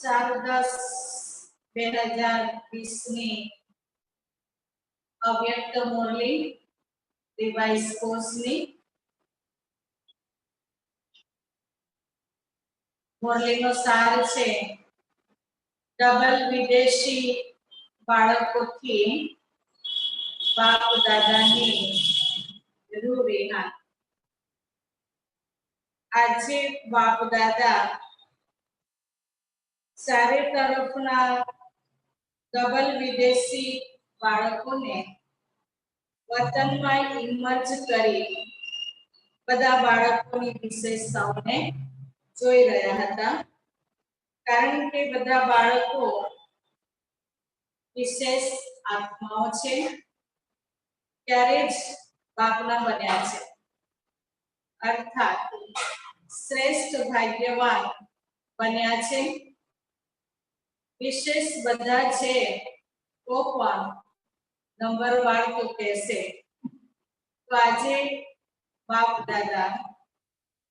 4/10/2020 અવ્યક્ત Murali revise કોર્સની મુરલીનો સાર છે ડબલ વિદેશી બાળકોથી બાપ દાદાની રૂરેહાન। આજે બાપ દાદા ચારે તરફના ડબલ વિદેશી બાળકોને વતનમાં ઇમર્જ કરી બધા બાળકોની વિશેષતાઓને જોઈ રહ્યા હતા, કારણ કે બધા બાળકો વિશેષ આત્માઓ છે, ત્યારે જ બાપના બન્યા છે, અર્થાત શ્રેષ્ઠ ભાગ્યવાન બન્યા છે। વિશેષ બધા છે તો પણ નંબરવાર તો કહેશે। તો આજે બાપ દાદા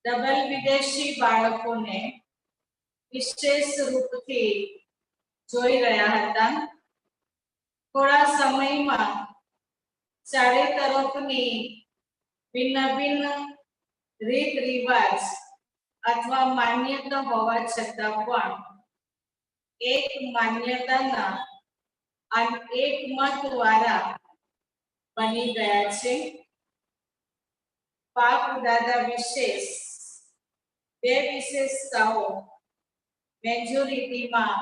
ડબલ વિદેશી બાળકોને વિશેષ રૂપથી જોઈ રહ્યા હતા। થોડા સમયમાં ચારે તરફની ભિન્ન ભિન્ન રીત રિવાજ અથવા માન્યતા હોવા છતાં પણ એક માન્યતાના અને એક મત વાળા બની ગયા છે। બાપ દાદા વિશેષ બે વિશેષતાઓ મેજોરિટીમાં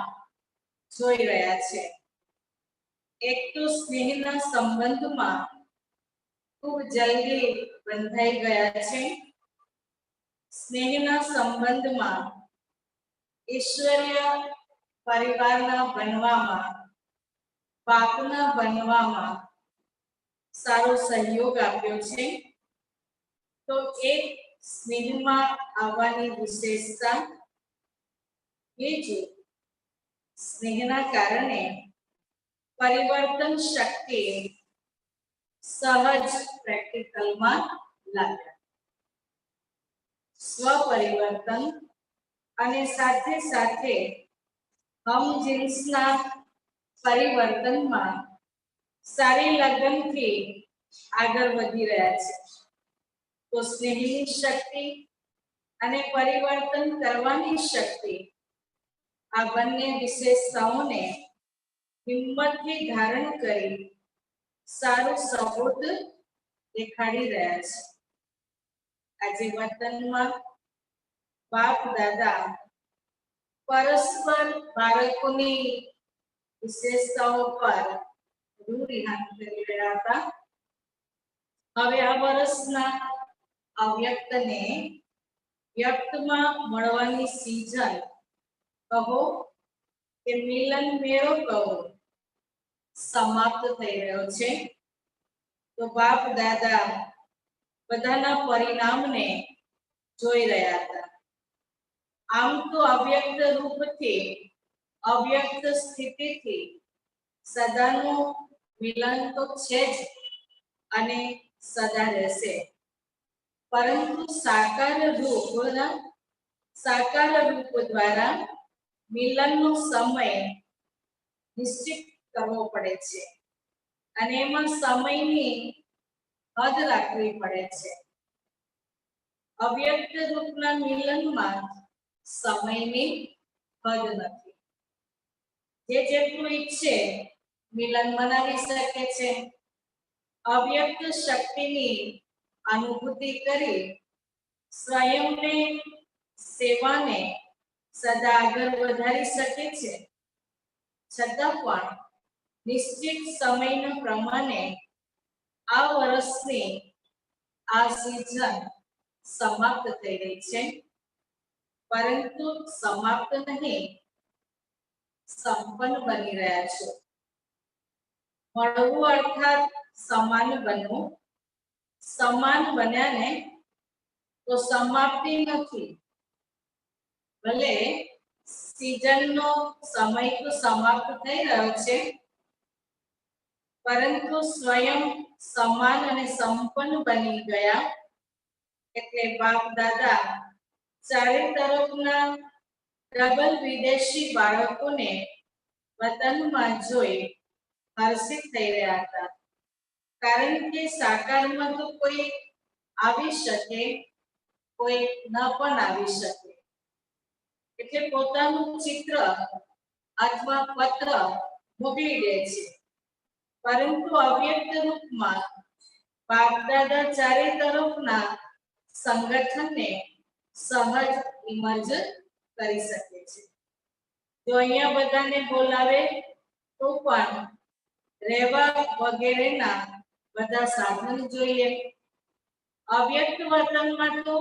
જોઈ રહ્યા છે। એક તો સ્નેહના સંબંધમાં ખૂબ જલ્દી બંધાઈ ગયા છે। સ્નેહના સંબંધમાં ઈશ્વરીય પરિવારના બનવામાં બાપના બનવામાં સારો સહયોગ આપ્યો છે। તો એક સ્નેહમાં આવવાની વિશેષતા, બીજું સ્નેહના કારણે પરિવર્તન શક્તિ સહજ પ્રેક્ટિકલમાં લાગ્યા। સ્વ પરિવર્તન અને સાથે સાથે હમજીન્સના પરિવર્તનમાં સારી લગનથી આગળ વધી રહ્યા છે। તો સ્નેહની શક્તિ અને પરિવર્તન કરવાની શક્તિ, આ બંને વિશેષતાઓને હિંમતથી ધારણ કરી સારું સબૂત દેખાડી રહ્યા છે। આજે વતનમાં બાપ દાદા પરસ્પર બાળકોની વિશેષતાઓ પર રૂઢિહાન કરી રહ્યા હતા। હવે આ વર્ષના અવ્યક્તને વ્યક્તમાં મળવાની સિઝન કહો કે મિલન મેળો કહો સમાપ્ત થઈ રહ્યો છે। તો બાપ દાદા બધાના પરિણામને જોઈ રહ્યા હતા। આમ તો અવ્યક્ત રૂપથી અવ્યક્ત સ્થિતિથી સદાનું મિલન તો છે જ અને સદા રહેશે, પરંતુ સાકાર રૂપ દ્વારા મિલનનો સમય નિશ્ચિત કરવો પડે છે અને એમાં સમયની હદ રાખવી પડે છે। અવ્યક્ત રૂપના મિલનમાં સમયની હદ નથી। જે જેટલું ઈચ્છે મિલન મનાવી શકે છે। અવ્યક્ત શક્તિની અનુભૂતિ કરી સ્વયંને સેવાને સદા આગળ વધારી શકે છે। છતાં પણ નિશ્ચિત સમયના પ્રમાણે આ વર્ષની આ સિઝન સમાપ્ત થઈ રહી છે, પરંતુ સમાપ્ત નહીં, સંપન્ન બની રહ્યા છો। મળવું અર્થાત સમાન બનવું। સમાન બન્યા ને તો સમાપ્તિ નથી, ભલે સિઝનનો સમય તો સમાપ્ત થઈ રહ્યો છે, પરંતુ સ્વયં સમાન અને સંપન્ન બની ગયા। એટલે બાપ દાદા ચારે તરફના ડબલ વિદેશી બાળકોને વતનમાં જોઈ હર્ષિત થઈ રહ્યા હતા, કારણ કે સાકારમાં તો કોઈ આવી શકે, કોઈ ન પણ આવી શકે. એટલે પોતાનું ચિત્ર અથવા પત્ર મોકલી દે છે, પરંતુ અવ્યક્ત રૂપમાં બાપ દાદા ચારે તરફના સંગઠનને સહજ ઇમર્જ કરી શકે છે. જો અહીંયા બધાને બોલાવે તો પણ રહેવા વગેરેના બધા સાધન જોઈએ. અવ્યક્ત વર્તનમાં તો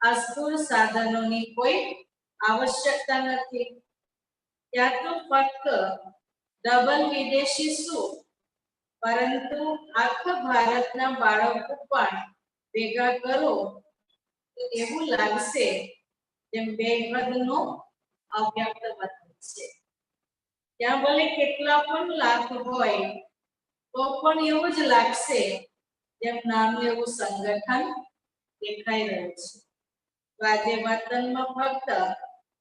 આ સ્થૂળ સાધનોની કોઈ આવશ્યકતા નથી. ત્યાં તો ફક્ત ડબલ વિદેશી શું, પરંતુ આખા ભારતના બાળકો પણ ભેગા કરો તો એવું લાગશે જેમ બેહદનો અવ્યક્ત વર્તન છે. ત્યાં ભલે કેટલા પણ લાખ હોય તો પણ એવું જ લાગશે જેમ નાનું એવું સંગઠન દેખાઈ રહ્યું છે. તો આજે વર્તનમાં ફક્ત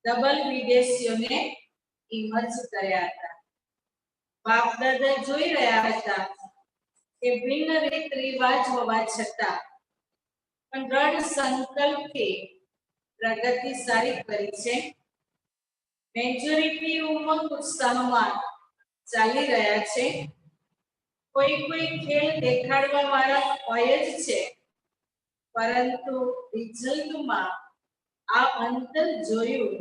ડબલ વિદેશીઓને ઇમર્જ કર્યા હતા. બાપ દાદા જોઈ રહ્યા હતા કે ભિન્ન રીત રિવાજ હોવા છતાં પણ દ્રઢ સંકલ્પથી પ્રગતિ સારી કરી છે. મેજોરિટી ઉમંગ ઉત્સાહમાં ચાલી રહ્યા છે. કોઈ ખેલ દેખાડવા વાળા હોય જ છે, પરંતુ રિઝલ્ટમાં આ અંતર જોયું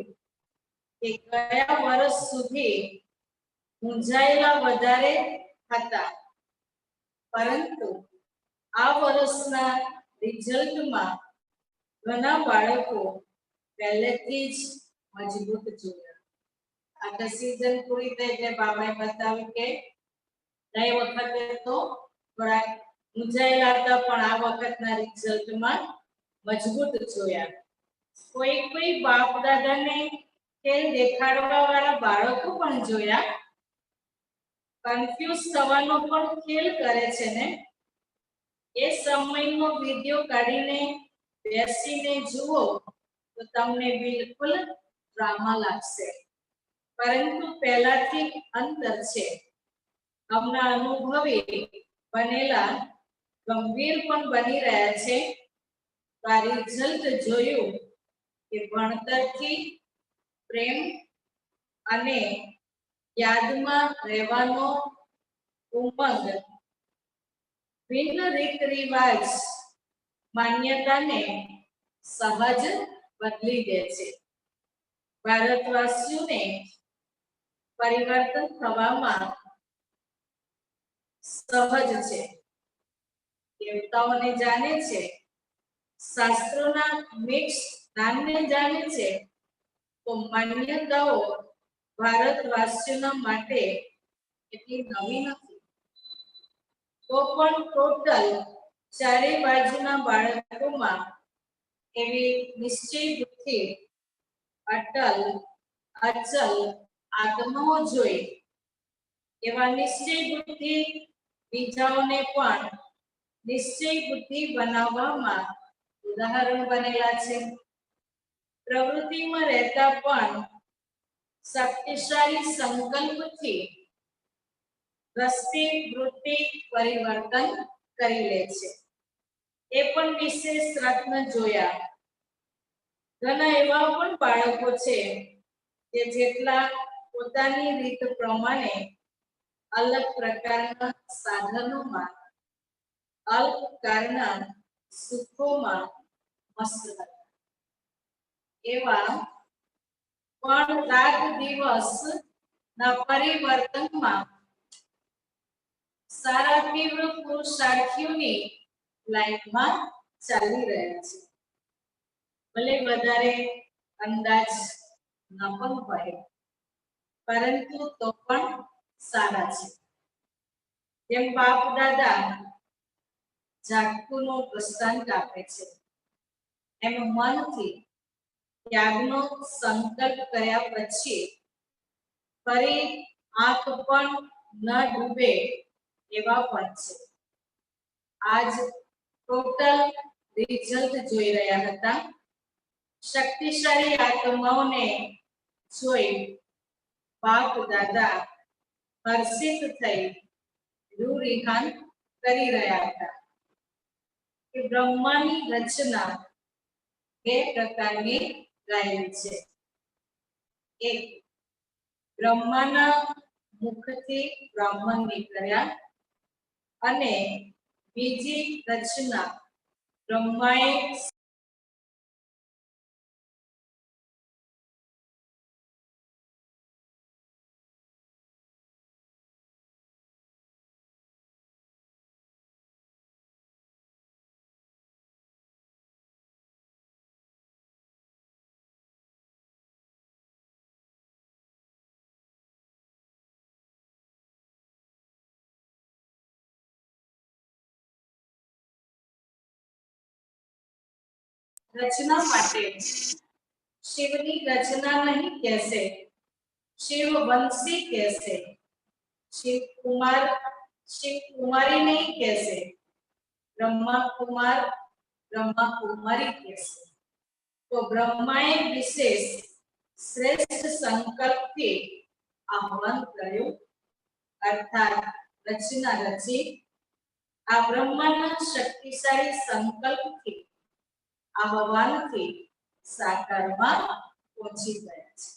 કે ગયા વર્ષ સુધી મૂંઝાયેલા વધારે હતા, પરંતુ આ વર્ષના રિઝલ્ટમાં ઘણા બાળકો પહેલેથી જ મજબૂત જોયા. આ સીઝન પૂરી થઈ એટલે બાબાએ બતાવ્યું કે ગઈ વખતે તો થોડા મૂંઝાયેલા હતા, પણ આ વખતના રિઝલ્ટમાં મજબૂત જોયા. કોઈ બાપ દાદાને ખેલ દેખાડવા વાળા બાળકો પણ જોયા. કન્ફ્યુઝ થવાનો પણ ખેલ કરે છે ને. એ સમયનો વિડિયો કાઢીને બેસીને જુઓ તો તમને બિલકુલ ડ્રામા લાગશે, પરંતુ પહેલાથી અંતર છે. હમણાં અનુભવી બનેલા ગંભીર પણ બની રહ્યા છે. આ રિઝલ્ટ જોયું કે ભણતરથી પ્રેમ અને યાદમાં રહેવાનો ઉમંગ ભિન્ન રીત રિવાજ માન્યતાને સહજ બદલી દે છે. ભારતવાસીઓને પરિવર્તન થવામાં સહજ છે. દેવતાઓને જાણે છે, શાસ્ત્રોના મિક્સ જ્ઞાનને જાણે છે, તો માન્યતાઓ ભારતવાસીઓના માટે એટલી નવી નથી. તો પણ ટોટલ ચારે બાજુના બાળકોમાં એવી નિશ્ચય બુદ્ધિ, અટલ અચલ આત્માઓ જોઈ એવા નિશ્ચય બુદ્ધિ બીજાઓને પણ નિશ્ચય બુદ્ધિ બનાવવામાં ઉદાહરણ બનેલા છે. પ્રવૃત્તિમાં રહેતા પણ શક્તિશાળી સંકલ્પથી દ્રષ્ટિ વૃત્તિ પરિવર્તન કરી લે છે. એ પણ વિશેષ રત્ન જોયા. ઘણા એવા પણ બાળકો છે કે જેટલા પોતાની રીત પ્રમાણે અલગ પ્રકારના સાધનોમાં અલ્પકાળના સુખોમાં મસ્ત હતા. એવા પણ રાત દિવસ ના પરિવર્તનમાં સારા તીવ્ર પુરુષાર્થીઓની લાઈનમાં ચાલી રહ્યા છે. ભલે વધારે અંદાજ ન પણ હોય, પરંતુ તો પણ સારા છે. જેમ બાપ દાદા જાગૃતિનો દ્રષ્ટાંત આપે છે, એમ મનથી ત્યાગનો સંકલ્પ કર્યા પછી ફરી આંખ પણ ન ડૂબે એવા પણ છે. આજ ટોટલ રિઝલ્ટ જોઈ રહ્યા હતા. શક્તિશાળી આત્માઓને જોઈ બાપ દાદા હર્ષિત થઈ રૂરિહાન કરી રહ્યા હતા કે બ્રહ્માની રચના બે પ્રકારની રહેલી છે. એક, બ્રહ્માના મુખથી બ્રાહ્મણ નીકળ્યા અને બીજી રચના બ્રહ્માએ रचना માટે શિવની રચના નહીં કહેશે, શિવ વંશી કહેશે, શિવ કુમારી નહીં કહેશે, બ્રહ્મા કુમાર બ્રહ્મા કુમારી કહેશે. તો બ્રહ્માએ વિશેષ શ્રેષ્ઠ સંકલ્પથી આહ્વાન કર્યું, અર્થાત રચના રચી આ બ્રહ્માના શક્તિશાળી સંકલ્પથી આહવાનથી સાકારમાં પહોંચી ગયા છે.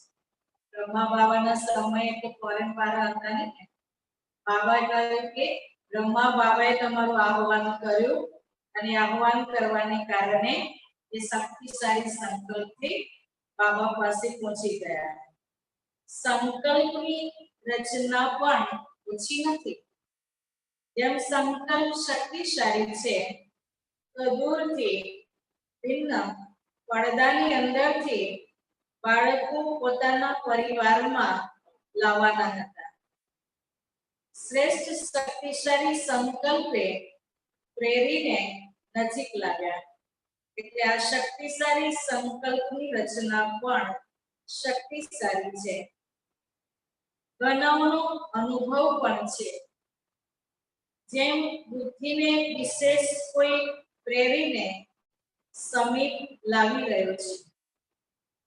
બ્રહ્મા બાબાના સમયે તો ફોરેન વાળા હતા ને, બાબા કહ્યું કે બ્રહ્મા બાબાએ તમારું આહવાન કર્યું અને આહવાન કરવાને કારણે એ શક્તિશાળી સંકલ્પથી બાબા પાસે પહોંચી ગયા. સંકલ્પની રચના પણ ઓછી નથી. જેમ સંકલ્પ શક્તિશાળી છે તો દૂરથી ભિન્ન પડદાની અંદરથી બાળકો પોતાના પરિવારમાં લાવવાના હતા. શ્રેષ્ઠ શક્તિશાળી સંકલ્પે પ્રેરીને નજીક લાવ્યા. એટલે આ શક્તિશાળી સંકલ્પની રચના પણ શક્તિશાળી છે. બનાવનો અનુભવ પણ છે. જેમ બુદ્ધિને વિશેષ કોઈ પ્રેરીને સમીપ લાવી રહ્યો છે,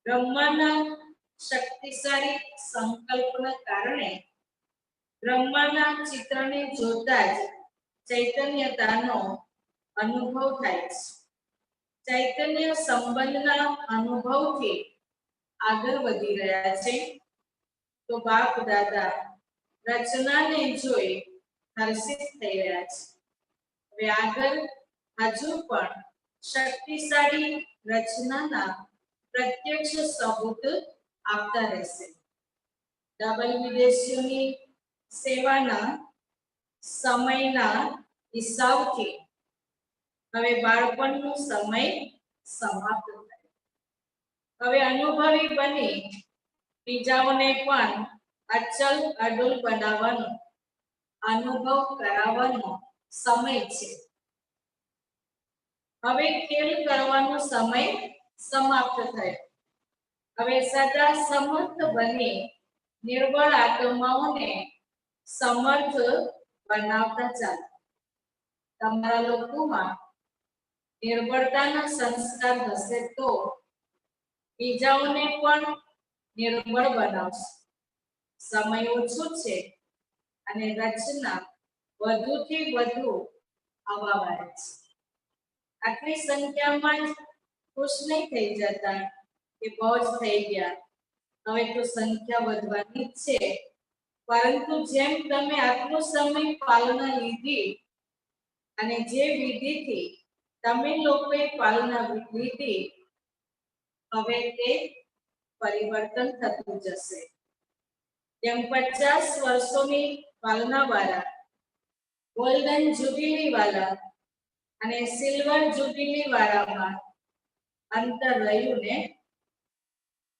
બ્રહ્માના શક્તિશાળી સંકલ્પના કારણે બ્રહ્માના ચિત્રને જોતા જ ચૈતન્યતાનો અનુભવ થાય છે. ચૈતન્ય સંબંધના અનુભવથી આગળ વધી રહ્યા છે. તો બાપ દાદા રચનાને જોઈ હર્ષિત થઈ રહ્યા છે. હવે આગળ હજુ પણ શક્તિશાળી રચનાના પ્રત્યક્ષ સબૂત આપતા રહેશે. ડબલ વિદેશીઓની સેવાના સમયના હિસાબથી હવે બાળપણનો સમય સમાપ્ત થયો. હવે અનુભવી બની બીજાઓને પણ અચલ અડોલ બનાવવાનો અનુભવ કરાવવાનો સમય છે. હવે ખેલ કરવાનો સમય સમાપ્ત થયો. હવે સદા સમર્થ બની નિર્બળ આત્માઓને સમર્થ બનાવતા ચાલો. તમારા લોકોમાં નિર્બળતાના સંસ્કાર હશે તો બીજાઓને પણ નિર્બળ બનાવશે. સમય ઓછો છે અને રચના વધુથી વધુ આવવાવાળી છે. આટલી સંખ્યામાં જ ખુશ નહીં થઈ જતા કે બહુ જ થઈ ગયા, હવે તો સંખ્યા વધવાની જ છે. પરંતુ જેમ તમે આટલો સમય પાલના લીધી અને જે વિધિથી તમે લોકોએ પાલના લીધી, હવે તે પરિવર્તન થતું જશે. જેમ 50 વર્ષોની પાલના વાળા, ગોલ્ડન જુબિલી વાળા અને સિલ્વર જુબિલી વાળામાં અંતર રહ્યું ને,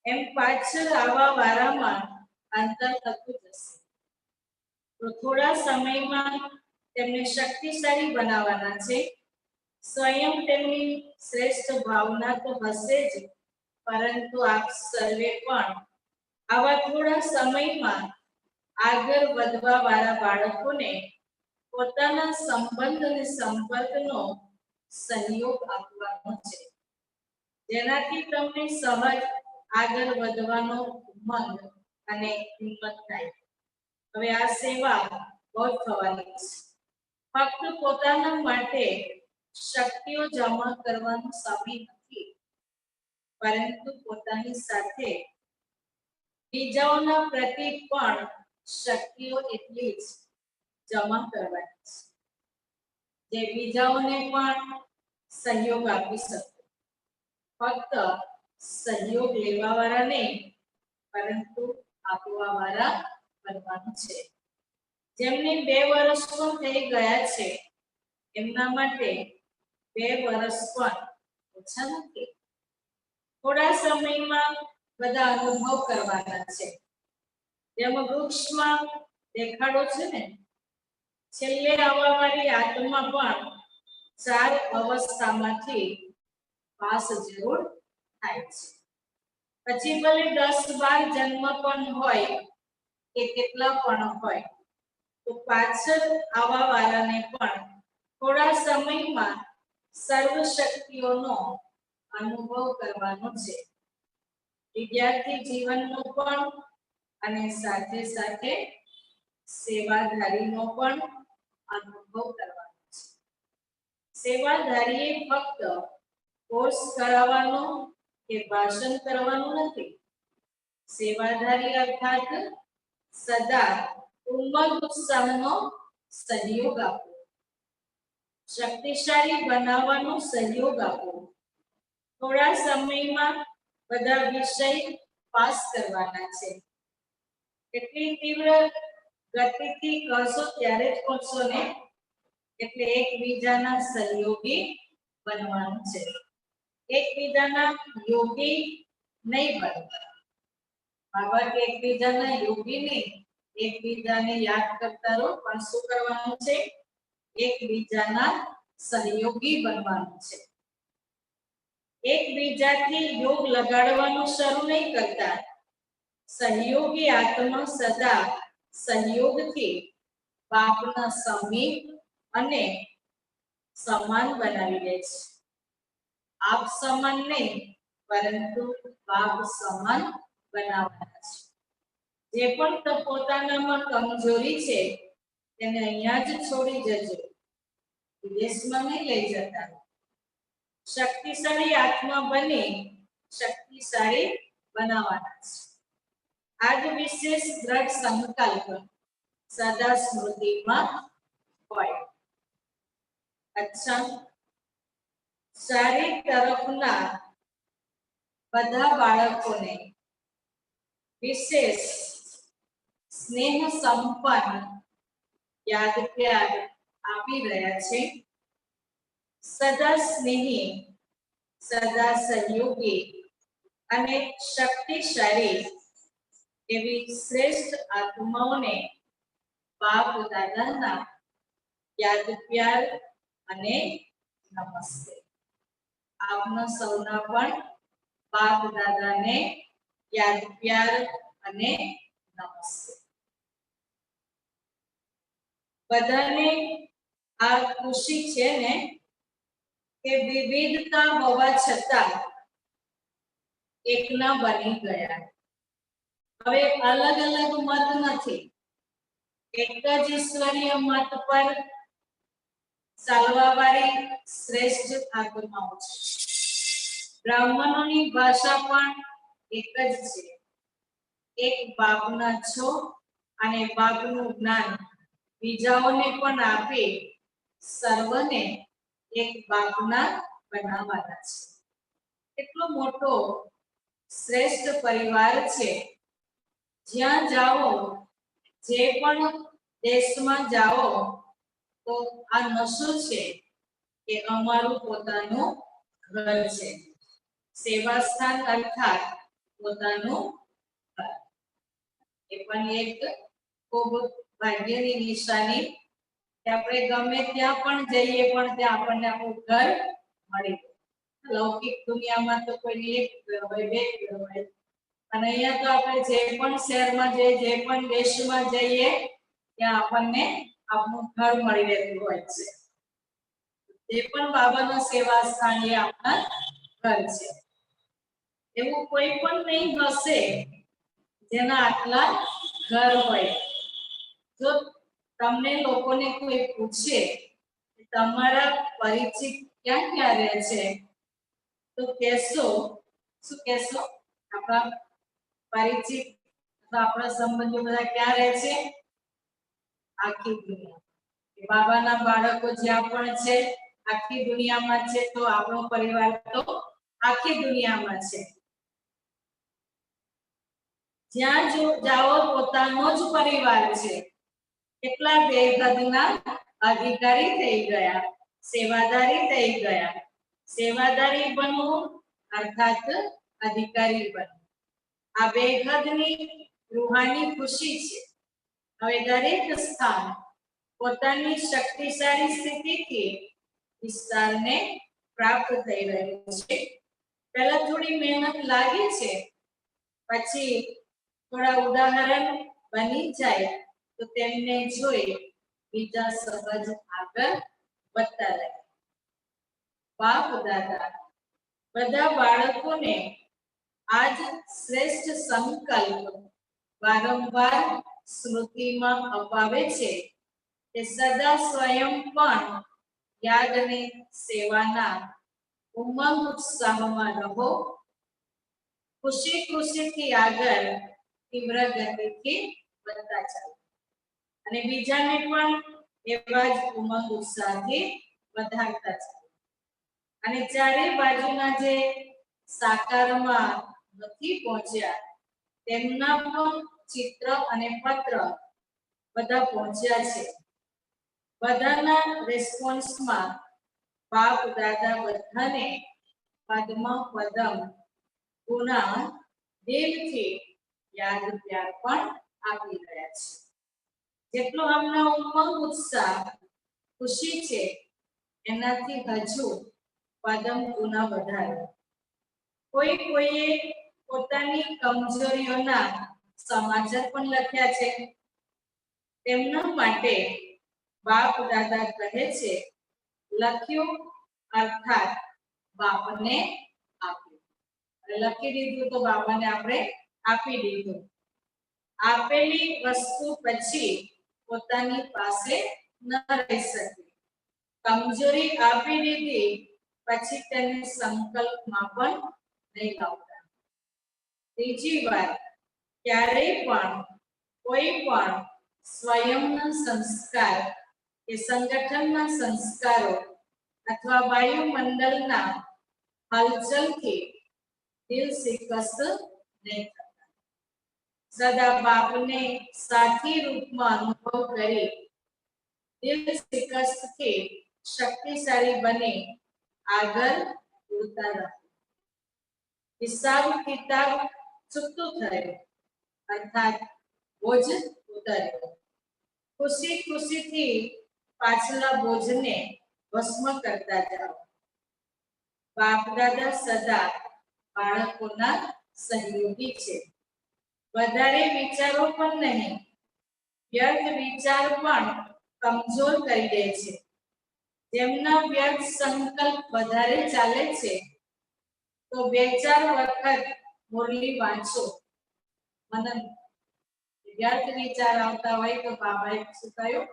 એમ પાછળ આવવા વાળામાં અંતર થતું જશે. તો થોડા સમયમાં તેમને શક્તિશાળી બનાવવાના છે. સ્વયં તેમની શ્રેષ્ઠ ભાવના તો હશે જ, પરંતુ આપ સર્વે પણ આવા થોડા સમયમાં આગળ વધવા વાળા બાળકોને પોતાના સંબંધ અને સંપર્કનો સહયોગ આપવાનો છે, જેનાથી તમને સહજ આગળ વધવાનો ઉમંગ અને હિંમત થાય. હવે આ સેવા બહુ થવાની છે. ફક્ત પોતાના માટે શક્તિઓ જમા કરવાનો સમય નથી, પરંતુ પોતાની સાથે બીજાઓના પ્રતિ પણ શક્તિઓ એટલી જ જમા કરવાની છે, જે બીજાઓને પણ સહયોગ આપી શકે. ફક્ત સહયોગ લેવા વાળા નહીં, પરંતુ આપવા વાળા બનવાનું છે. જેમને 2 વર્ષ પણ થઈ ગયા છે, એમના માટે 2 વર્ષ પણ ઓછા નથી. થોડા સમયમાં બધા અનુભવ કરવાના છે. જેમ વૃક્ષમાં દેખાડો છે ને, છેલ્લે આવવાવાળી આત્મા પણ 4 અવસ્થામાંથી પાસ જરૂર થાય છે. પછી ભલે 10-12 જન્મ પણ હોય કે કેટલા પણ હોય, તો પાછળ આવવા વાળાને પણ થોડા સમયમાં સર્વ શક્તિઓનો અનુભવ કરવાનો છે. વિદ્યાર્થી જીવનનો પણ અને સાથે સાથે સેવાધારીનો પણ અનુભવ કરવાનો છે. સેવાધારીએ ફક્ત કોર્સ કરાવવાનો કે ભાષણ કરવાનું નથી. સેવાધારી અર્થાત સદા ઉમંગ ઉત્સાહનો સહયોગ આપવો, શક્તિશાળી બનાવવાનો સહયોગ આપવો. થોડા સમયમાં બધા વિષય પાસ કરવાના છે. એટલી તીવ્ર ગતિથી કરશો ત્યારે જ પહોંચશો ને, એટલે એકબીજાના સહયોગી બનવાનું છે. એકબીજાના યોગી નહીં બનવા. બાબા કે એકબીજાના યોગી નહીં, એકબીજાને યાદ કરતા રહો, પણ શું કરવાનું છે? એકબીજાના સહયોગી બનવાનું છે. એકબીજાથી યોગ લગાડવાનું શરૂ નહીં કરતા. સહયોગી આત્મા સદા સહયોગથી બાપના સમીપ અને સમાન બનાવી દે છે. આપ સમાન નહીં, પરંતુ બાપ સમાન બનાવવાના છે. જે પણ પોતાનામાં કમજોરી છે, તેને અહીંયા જ છોડી જજો, વિદેશમાં નહીં લઈ જતા. શક્તિશાળી આત્મા બની શક્તિશાળી બનાવવાના છે. આજ વિશેષ દ્રઢ સંકલ્પ સદા સ્મૃતિમાં હોય. અચ્છા, શારીર તરફના બધા બાળકોને વિશેષ સ્નેહ સંપન્ન યાદ પ્યાર આપી રહ્યા છે. સદા સ્નેહી, સદા સહયોગી અને શક્તિશાળી એવી શ્રેષ્ઠ આત્માઓને બાપ દાદાના યાદ પ્યાર અને નમસ્તે. આપના સૌના પણ બાપ દાદાને યાદ પ્યાર અને નમસ્તે. બધાને આ ખુશી છે ને કે વિવિધતા હોવા છતાં એકના બની ગયા. હવે અલગ અલગ મત નથી, એક જ ઈશ્વરીય મત પર ચાલવાવાળી શ્રેષ્ઠ આત્માઓ છે. બ્રાહ્મણોની ભાષા પણ એક જ છે. એક બાપના છો અને બાપનું જ્ઞાન બીજાઓને પણ આપી સર્વને એક બાપના બનાવવાના છે. એટલો મોટો શ્રેષ્ઠ પરિવાર છે. જ્યાં જાઓ, જે પણ દેશમાં જાઓ, તો આ નશો છે કે અમારું પોતાનું ઘર છે. સેવા સ્થાન અર્થાત પોતાનું ઘર. એ પણ એક ખૂબ ભાગ્યની નિશાની કે આપણે ગમે ત્યાં પણ જઈએ, પણ ત્યાં આપણને આપણું ઘર મળી જાય. લૌકિક દુનિયામાં તો કોઈ એક ઘર હોય, 2 ઘર હોય, અને અહીંયા તો આપણે જે પણ શહેરમાં જઈએ, જે પણ દેશમાં જઈએ, ત્યાં આપણને આપણું ઘર મળી રહેતું હોય છે. જે પણ બાબાના સેવા સ્થાન એ આપણા ઘર છે. એવું કોઈ પણ નહીં હશે જેના આટલા ઘર હોય. જો તમને લોકોને કોઈ પૂછે કે તમારા પરિચિત ક્યાં ક્યાં રહે છે, તો કહેશો, શું કહેશો? આપણા પરિચિત અથવા આપણા સંબંધીઓ બધા ક્યાં રહે છે? આખી દુનિયા. બાબાના બાળકો જ્યાં પણ છે આખી દુનિયામાં છે, તો આપણો પરિવાર તો આખી દુનિયામાં છે. જ્યાં જો જાઓ પોતાનો જ પરિવાર છે. કેટલા બેહદના અધિકારી થઈ ગયા, સેવાદારી થઈ ગયા. સેવાદારી બનવું અર્થાત અધિકારી બનવું, આ બેહદની રૂહાની ખુશી છે. હવે દરેક સ્થાન પોતાની શક્તિશાળી સ્થિતિથી વિસ્તારને પ્રાપ્ત થઈ રહ્યું છે. પહેલા થોડી મહેનત લાગે છે, પછી થોડા ઉદાહરણ બની જાય તો તેમને જોઈ બીજા સહજ આગળ વધતા રહે. બાપ દાદા બધા બાળકોને આજ શ્રેષ્ઠ સંકલ્પ વારંવાર સ્મૃતિમાં અપાવે છે કે સદા સ્વયં પણ યાદ અને સેવાના ઉમંગ ઉત્સાહમાં રહો. ખુશી ખુશીથી આગળ તીવ્ર ગતિથી વધતા ચાલો અને બીજાને પણ એવા જ ઉમંગ ઉત્સાહથી વધારતા ચાલો. અને ચારે બાજુના જે સાકારમાં નથી પહોંચ્યા તેમના પણ ચિત્ર અને પત્ર બધા પહોંચ્યા છે. બધાના રિસ્પોન્સમાં બાપ દાદા બધાને પદ્મ પદમ ગુના દિલથી યાદ પ્યાર પણ આપી રહ્યા છે. જેટલો હમણાં ઉમંગ ઉત્સાહ ખુશી છે એનાથી હજુ પદમ ગુના વધારે. કોઈએ પોતાની કમજોરીઓના સમાચાર પણ લખ્યા છે. તેમના માટે બાપ દાદા કહે છે લખ્યું અર્થાત બાપને આપ્યું. લખી દીધું તો બાપાને આપણે આપી દીધું. આપેલી વસ્તુ પછી પોતાની પાસે ન રહી શકે. કમજોરી આપી દીધી પછી તેને સંકલ્પમાં પણ નહીં લાવતા. ત્રીજી વાત, ક્યારેય પણ કોઈ પણ સ્વયંના સંસ્કાર કે સંગઠનના સંસ્કારો અથવા વાયુમંડળના હલચલથી દિલ શિકસ્ત નહીં થતા. સદા બાપને સાથી રૂપમાં અનુભવ કરી દિલ શિકસ્તથી શક્તિશાળી બની આગળ ઉડતા રહો. હિસાબ કિતાબ ચૂકતું થયું અર્થાત બોજ ઉતર્યો. ખુશી ખુશીથી પાછલા બોજને ભસ્મ કરતા જાઓ. બાપ દાદા સદા બાળકોના સહયોગી છે. વધારે વિચારો પણ નહીં, વ્યર્થ વિચાર પણ કમજોર કરી દે છે. જેમના વ્યર્થ સંકલ્પ વધારે ચાલે છે તો બે ચાર વખત મુરલી વાંચો. મનન વ્યર્થ વિચાર આવતા હોય તો બાબાએ શું કહ્યું?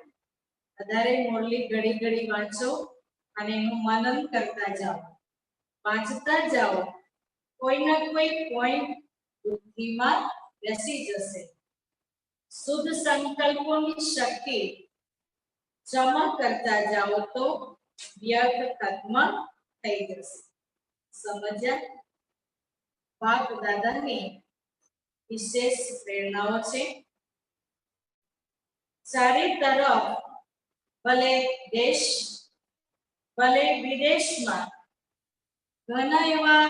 વધારે મુરલી ઘડી ઘડી વાંચો અને એનું મનન કરતા જાઓ. વાંચતા જાઓ, કોઈના કોઈ પોઈન્ટ બુદ્ધિમાં બેસી જશે. શુદ્ધ સંકલ્પોની શક્તિ જમા કરતા જાઓ તો વ્યર્થ ખત્મ થઈ જશે. સમજ્યા? બાપ દાદાની વિશેષ પ્રેરણાઓ છે. ચારે તરફ ભલે દેશ ભલે વિદેશમાં ઘણા એવા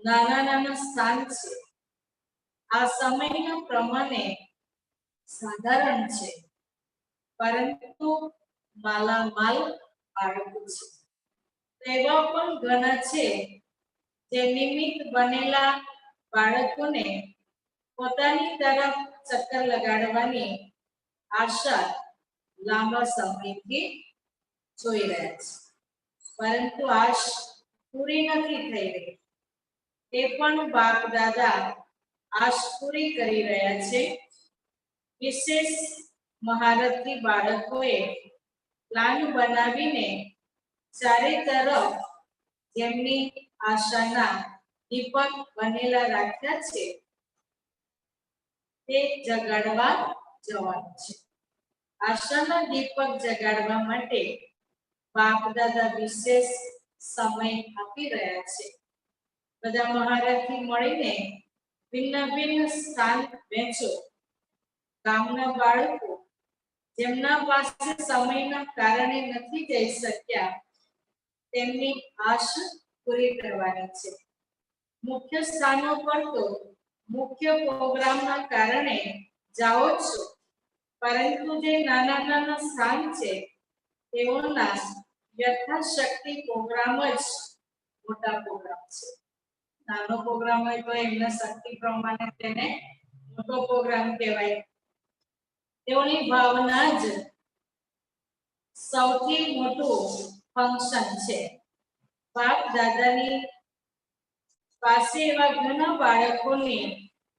નાના નાના સ્થાન છે. આ સમયના પ્રમાણે સાધારણ છે, પરંતુ માલામાલ બાળકો છે. એવા પણ ઘણા છે જે નિમિત્ત બનેલા બાળકોને પોતાની તરફ ચક્કર લગાડવાની આશા લાંબા સમયથી જોઈ રહ્યા છે, પરંતુ આશ પૂરી નથી થઈ રહી. તે પણ બાપ દાદા આશ પૂરી કરી રહ્યા છે. વિશેષ મહારથી બાળકોએ પ્લાન બનાવીને ચારે તરફ જેમની આશાના દીપક બનેલા રાખ્યા છે તે જગાડવા જવાનું છે. આશાના દીપક જગાડવા માટે બાપ દાદા વિશેષ સમય આપી રહ્યા છે. બધા મહારથી મળીને ભિન્ન ભિન્ન સ્થાન વહેંચો. ગામના બાળકો જેમના પાસે સમયના કારણે નથી જઈ શક્યા તેમની આશ પૂરી કરવાની છે. મુખ્ય સ્થાનો પર તો મુખ્ય પ્રોગ્રામના કારણે જાઓ છો, પરંતુ જે નાના નાના સ્થાન છે તેઓના યથાશક્તિ પ્રોગ્રામ જ મોટા પ્રોગ્રામ છે. નાનો પ્રોગ્રામ હોય તો એમના શક્તિ પ્રમાણે તેને મોટો પ્રોગ્રામ કહેવાય. તેઓની ભાવના જ સૌથી મોટું ફંક્શન છે. બાપ દાદાની પાસે એવા ઘણા બાળકોની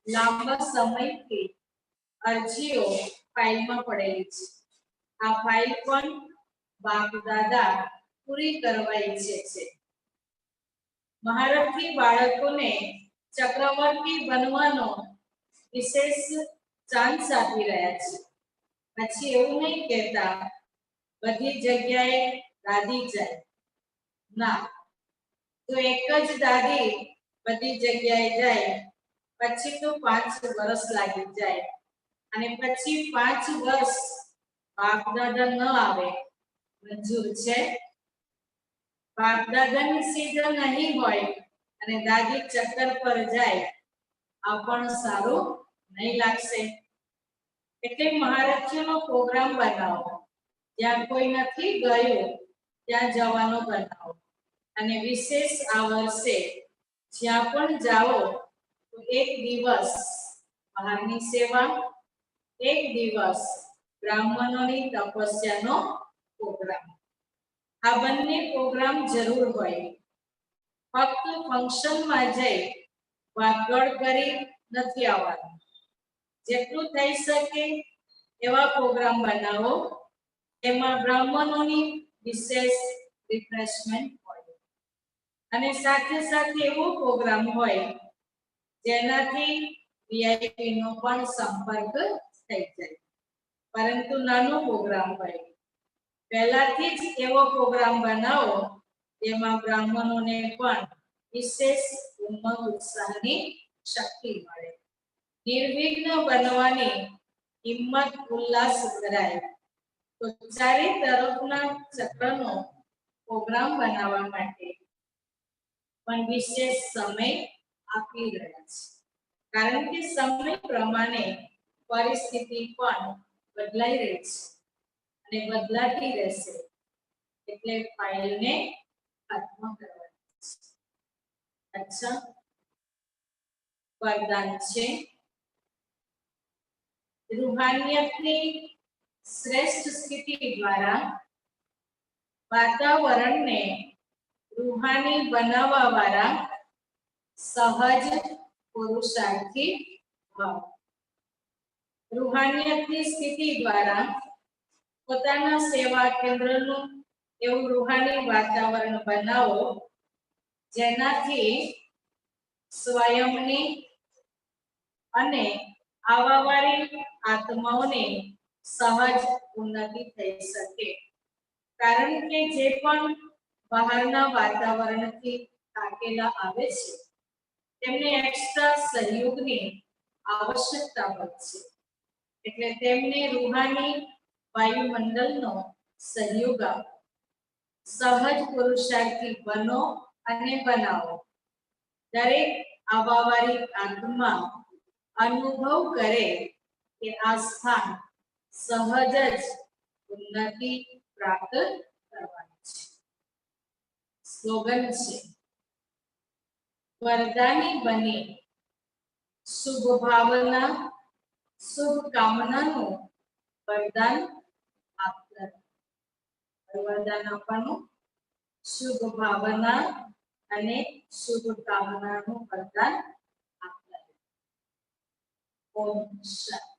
લાંબા સમયથી અરજીઓ ફાઇલમાં પડેલી છે. આ ફાઇલ પણ બાપ દાદા પૂરી કરવા ઈચ્છે છે. મહારથી બાળકોને ચક્રવર્તી બનવાનો વિશેષ ચાન્સ આપી રહ્યા છે. પછી એવું નહીં કહેતા બધી જગ્યાએ દાદી જાય. ના, જો એક જ દાદી બધી જગ્યાએ જાય પછી તો 5 વર્ષ લાગી જાય અને પછી 5 વર્ષ બાપ દાદા ન આવે મંજૂર છે? બાપ દાદાની સીઝન નહીં હોય અને દાદી ચક્કર પર જાય આ પણ સારું નહીં લાગશે. એટલે મહારથીઓનો પ્રોગ્રામ બનાવો. જ્યાં કોઈ નથી ગયું ત્યાં જવાનો બનાવો. અને વિશેષ આ વર્ષે જ્યાં પણ જાઓ તો એક દિવસ બહારની સેવા, એક દિવસ બ્રાહ્મણોની તપસ્યાનો પ્રોગ્રામ. આ બંને પ્રોગ્રામ જરૂર હોય. ફક્ત ફંક્શનમાં જઈ વાગડ કરી નથી આવવાનું. જેટલું થઈ શકે એવા પ્રોગ્રામ બનાવો એમાં બ્રાહ્મણોની વિશેષ રિફ્રેશમેન્ટ હોય અને સાથે સાથે એવો પ્રોગ્રામ હોય જેનાથી વીઆઈપી નો પણ સંપર્ક થઈ જાય. પરંતુ નાનો પ્રોગ્રામ હોય. પહેલાથી જ એવો પ્રોગ્રામ બનાવો જેમાં બ્રાહ્મણોને પણ વિશેષ ઉમંગ ઉત્સાહની શક્તિ મળે. નિર્વિઘ્ન બનવાની હિંમત ઉલ્લાસ કરાય. તો ચારે તરફના ચક્રનો પ્રોગ્રામ બનાવવા માટે પણ વિશેષ સમય આપી રહ્યા છે. કારણ કે સમય પ્રમાણે પરિસ્થિતિ પણ બદલાઈ રહી છે અને બદલાતી રહેશે. એટલે ફાઇલને ખત્મ કરવાની છે. અચ્છા, વરદાન છે રૂહાનિયતની શ્રેષ્ઠ સ્થિતિ દ્વારા વાતાવરણને રૂહાની બનાવવા વાળા સહજ પુરુષાર્થી ભાવ. રૂહાનિયતની સ્થિતિ દ્વારા પોતાના સેવા કેન્દ્રનું એવું રૂહાની વાતાવરણ બનાવો જેનાથી સ્વયંની અને આવવાવાળી આત્માઓની સહજ ઉન્નતિ થઈ શકે. કારણ કે જે પણ બહારના વાતાવરણથી થાકેલા આવે છે તેમને એક્સ્ટ્રા સહયોગની આવશ્યકતા હોય છે. એટલે તેમને રૂહાની વાયુમંડળનો સહયોગ આપો. સહજ પુરુષાર્થી બનો અને બનાવો. દરેક આવવાવાળી આત્મા અનુભવ કરે કે આ સ્થાન સહજ જ ઉન્નતિ પ્રાપ્ત કરવાની છે. સ્લોગન છે વરદાની બની શુભ ભાવના શુભ કામનાનું વરદાન આપનાર. વરદાન આપવાનું શુભ ભાવના અને શુભ કામનાનું વરદાન આપનાર. ઓમ શાંતિ.